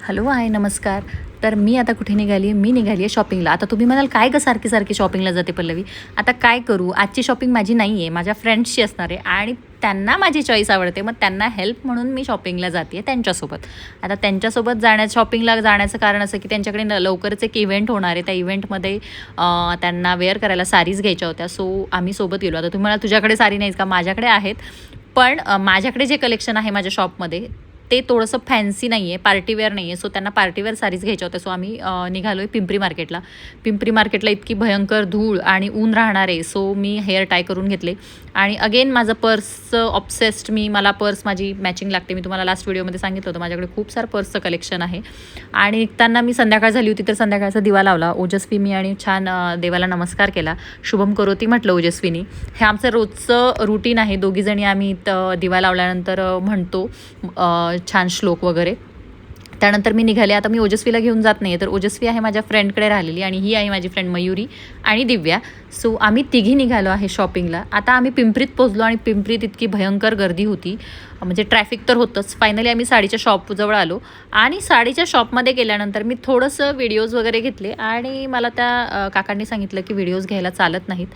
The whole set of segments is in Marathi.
हॅलो हाय नमस्कार. तर मी आता कुठे निघाली आहे? मी निघाली आहे शॉपिंगला. आता तुम्ही म्हणाल काय गं सारखी सारखी शॉपिंगला जाते पल्लवी? आता काय करू, आजची शॉपिंग माझी नाही आहे, माझ्या फ्रेंड्सची असणार आहे आणि त्यांना माझी चॉईस आवडते. मग त्यांना हेल्प म्हणून मी शॉपिंगला जाते आहे त्यांच्यासोबत. आता त्यांच्यासोबत शॉपिंगला जाण्याचं कारण असं की त्यांच्याकडे लवकरच एक इव्हेंट होणार आहे. त्या इव्हेंटमध्ये त्यांना वेअर करायला साडीज घ्यायच्या होत्या. सो आम्ही सोबत गेलो. आता तुम्हाला तुझ्याकडे साडी नाहीच का? माझ्याकडे आहेत. पण माझ्याकडे जे कलेक्शन आहे माझ्या शॉपमध्ये ते थोडंसं फॅन्सी नाही आहे, पार्टीवेअर नाही आहे. सो त्यांना पार्टीवेअर साडीज घ्यायच्या होत्या. सो आम्ही निघालो आहे पिंपरी मार्केटला. पिंपरी मार्केटला इतकी भयंकर धूळ आणि ऊन राहणार आहे. सो मी हेअर टाय करून घेतले आणि अगेन माझं पर्सचं ऑब्सेस्ड मला पर्स माझी मॅचिंग लागते. मी तुम्हाला लास्ट व्हिडिओमध्ये सांगितलं होतं माझ्याकडे खूप सारं पर्सचं कलेक्शन आहे. आणि निघताना मी संध्याकाळ झाली होती तर संध्याकाळचा दिवा लावला ओजस्वी मी आणि छान देवाला नमस्कार केला. शुभम करोती म्हटलं ओजस्वीनी. हे आमचं रोजचं रुटीन आहे. दोघीजणी आम्ही दिवा लावल्यानंतर म्हणतो छान श्लोक वगैरे. त्यानंतर मी निघाले. आता मी ओजस्वीला घेऊन जात नाही तर ओजस्वी आहे माझ्या फ्रेंडकडे राहिलेली आणि ही आहे माझी फ्रेंड मयुरी आणि दिव्या. सो आम्ही तिघी निघालो आहे शॉपिंगला. आता आम्ही पिंपरीत पोचलो आणि पिंपरीत इतकी भयंकर गर्दी होती, म्हणजे ट्रॅफिक तर होतंच. फायनली आम्ही साडीच्या शॉपजवळ आलो आणि साडीच्या शॉपमध्ये गेल्यानंतर मी थोडंसं व्हिडिओज वगैरे घेतले आणि मला त्या काकांनी सांगितलं की व्हिडिओज घ्यायला चालत नाहीत,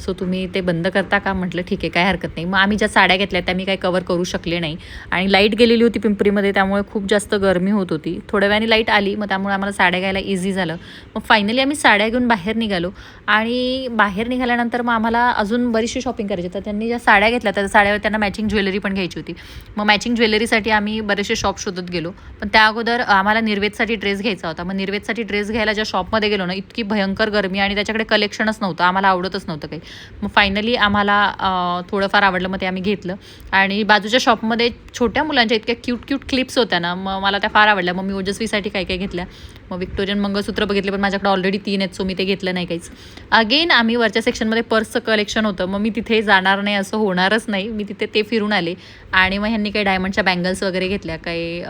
सो तुम्ही ते बंद करता का? म्हटलं ठीक आहे, काय हरकत नाही. मग आम्ही ज्या साड्या घेतल्या त्या मी काही कवर करू शकले नाही आणि लाईट गेलेली होती पिंपरीमध्ये, त्यामुळे खूप जास्त गरमी होत होती. थोड्या वेळाने लाईट आली, मग त्यामुळे आम्हाला साड्या घ्यायला इझी झालं. मग फायनली आम्ही साड्या घेऊन बाहेर निघालो आणि बाहेर निघाल्यानंतर मग आम्हाला अजून बरीचशी शॉपिंग करायची. तर त्यांनी ज्या साड्या घेतल्या त्या साड्यावर त्यांना मॅचिंग ज्वेलरी पण घ्यायची होती. मग मॅचिंग ज्वेलरीसाठी आम्ही बरेचसे शॉप शोधत गेलो. पण त्या अगोदर आम्हाला निर्वेदसाठी ड्रेस घ्यायचा होता. मग निर्वेदसाठी ड्रेस घ्यायला ज्या शॉपमध्ये गेलो ना, इतकी भयंकर गरमी आणि त्याच्याकडे कलेक्शनच नव्हतं, आम्हाला आवडतच नव्हतं काही. मग फायनली आम्हाला थोडंफार आवडलं, मग ते आम्ही घेतलं. आणि बाजूच्या शॉपमध्ये छोट्या मुलांच्या इतक्या क्यूट क्यूट क्लिप्स होत्या ना, मग मला त्या फार आवडल्या. मग मी ओजस्वीसाठी काय काय घेतल्या. मग व्हिक्टोरियन मंगळसूत्र बघितले, पण माझ्याकडे ऑलरेडी 3 आहेत, सो मी ते घेतलं नाही काहीच. अगेन आम्ही वरच्या सेक्शनमध्ये पर्सचं कलेक्शन होतं. मग मी तिथे जाणार नाही असं होणारच नाही, मी तिथे ते फिरून आले. आणि मग ह्यांनी काही डायमंडच्या बँगल्स वगैरे घेतल्या, काही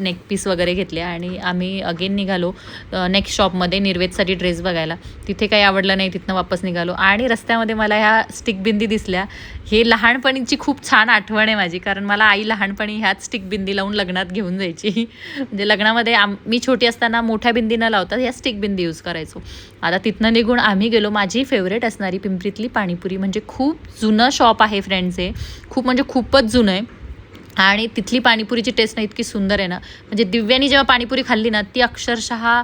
नेक पीस वगैरे घेतल्या आणि आम्ही अगेन निघालो नेक्स्ट शॉपमध्ये निर्वेदसाठी ड्रेस बघायला. तिथे काही आवडलं नाही, तिथनं वापस निघालो. आणि रस्त्यामध्ये मला ह्या स्टिक बिंदी दिसल्या. हे लहानपणीची खूप छान आठवण आहे माझी, कारण मला आई लहानपणी ह्याच स्टिक बिंदी लावून लग्नात घेऊन जायची. म्हणजे लग्नामध्ये मी छोटी असताना मोठ्या बिंदी न लावता ह्या स्टिक बिंदी यूज करायचो. आता तिथनं निघून आम्ही गेलो माझी फेवरेट असणारी पिंपरीतली पाणीपुरी. म्हणजे खूप जुनं शॉप आहे फ्रेंड्स, हे खूप म्हणजे खूपच जुनं आहे. आणि तिथली पाणीपुरीची टेस्ट ना इतकी सुंदर आहे ना, म्हणजे दिव्यानी जेव्हा पाणीपुरी खाल्ली ना, ती अक्षरशः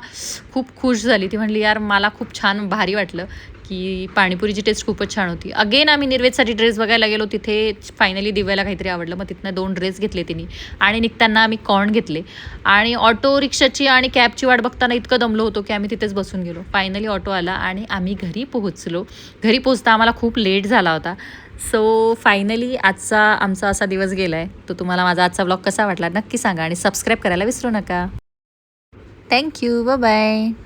खूप खुश झाली. ती म्हणली यार मला खूप छान भारी वाटलं की पाणीपुरीची टेस्ट खूपच छान होती. अगेन आम्ही निर्वेदसाठी ड्रेस बघायला गेलो. तिथे फायनली दिव्याला काहीतरी आवडलं, मग तिथनं 2 ड्रेस घेतले तिने आणि निघताना आम्ही कॉर्न घेतले. आणि ऑटो रिक्षाची आणि कॅबची वाट बघताना इतकं दमलो होतो की आम्ही तिथेच बसून गेलो. फायनली ऑटो आला आणि आम्ही घरी पोहोचलो. घरी पोहोचता आम्हाला खूप लेट झाला होता. सो फायनली आमचा असा दिवस गेला आहे. तो तुम्हाला माझा आजचा ब्लॉग कसा वाटला नक्की सांगा आणि सबस्क्राईब करायला विसरू नका. Thank you, bye bye.